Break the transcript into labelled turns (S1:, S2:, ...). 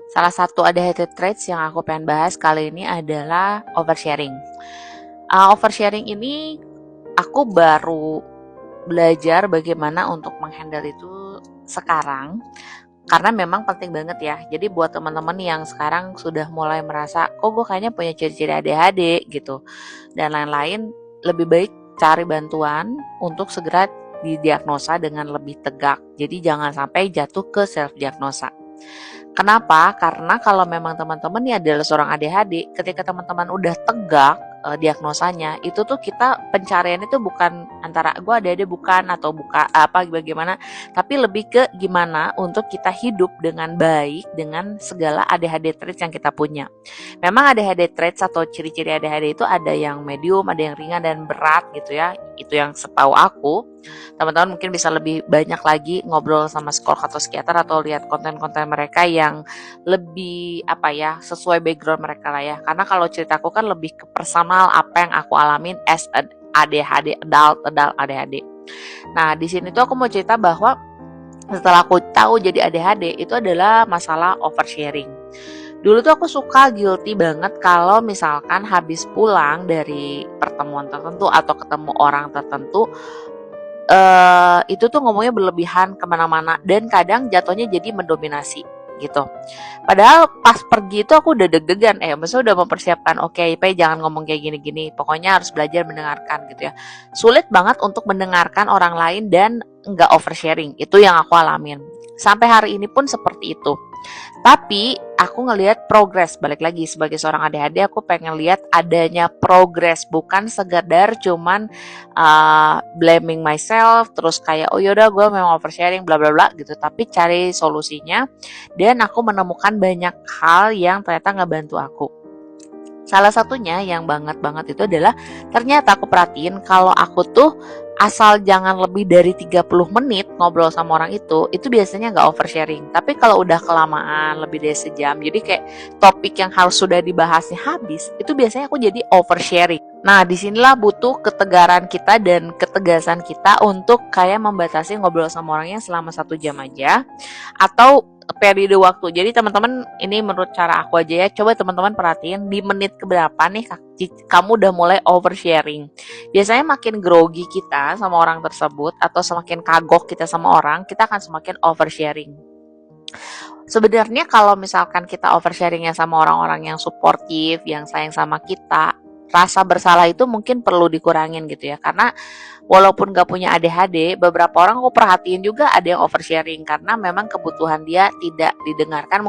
S1: Salah satu ADHD traits yang aku pengen bahas kali ini adalah oversharing. Oversharing ini aku baru belajar bagaimana untuk menghandle itu sekarang, karena memang penting banget ya. Jadi buat teman-teman yang sekarang sudah mulai merasa, kok gue kayaknya punya ciri-ciri ADHD gitu, dan lain-lain, lebih baik cari bantuan untuk segera didiagnosa dengan lebih tegak. Jadi jangan sampai jatuh ke self-diagnosa. Kenapa? Karena kalau memang teman-teman ini adalah seorang ADHD, ketika teman-teman udah tegak diagnosanya, itu tuh kita pencarian itu bukan antara gue ADHD bukan atau buka apa bagaimana, tapi lebih ke gimana untuk kita hidup dengan baik dengan segala ADHD traits yang kita punya. Memang ADHD traits atau ciri-ciri ADHD itu ada yang medium, ada yang ringan dan berat gitu ya. Itu yang setahu aku. Teman-teman mungkin bisa lebih banyak lagi ngobrol sama psikolog atau psikiater atau lihat konten-konten mereka yang lebih sesuai background mereka lah ya. Karena kalau ceritaku kan lebih ke personal apa yang aku alamin as an ADHD adult ADHD. Nah, di sini tuh aku mau cerita bahwa setelah aku tahu jadi ADHD itu adalah masalah oversharing. Dulu tuh aku suka guilty banget kalau misalkan habis pulang dari pertemuan tertentu atau ketemu orang tertentu, itu tuh ngomongnya berlebihan kemana-mana dan kadang jatuhnya jadi mendominasi gitu. Padahal pas pergi itu aku udah deg-degan, maksudnya udah mempersiapkan, oke, Pe jangan ngomong kayak gini-gini, pokoknya harus belajar mendengarkan gitu ya. Sulit banget untuk mendengarkan orang lain dan nggak oversharing, itu yang aku alamin. Sampai hari ini pun seperti itu. Tapi aku ngelihat progres, balik lagi sebagai seorang ADHD aku pengen lihat adanya progres, bukan sekedar cuman blaming myself terus kayak oh yaudah gue memang oversharing bla bla bla gitu, tapi cari solusinya dan aku menemukan banyak hal yang ternyata ngebantu aku. Salah satunya yang banget itu adalah ternyata aku perhatiin kalau aku tuh asal jangan lebih dari 30 menit ngobrol sama orang itu biasanya nggak oversharing. Tapi kalau udah kelamaan lebih dari sejam, jadi kayak topik yang harus sudah dibahasnya habis, itu biasanya aku jadi oversharing. Nah, disinilah butuh ketegaran kita dan ketegasan kita untuk kayak membatasi ngobrol sama orangnya selama 1 jam aja atau periode waktu. Jadi teman-teman, ini menurut cara aku aja ya, coba teman-teman perhatiin di menit keberapa nih kamu udah mulai oversharing. Biasanya makin grogi kita sama orang tersebut atau semakin kagok kita sama orang, kita akan semakin oversharing. Sebenarnya kalau misalkan kita oversharingnya sama orang-orang yang suportif, yang sayang sama kita, rasa bersalah itu mungkin perlu dikurangin gitu ya. Karena walaupun gak punya ADHD, beberapa orang aku perhatiin juga ada yang oversharing karena memang kebutuhan dia tidak didengarkan, mungkin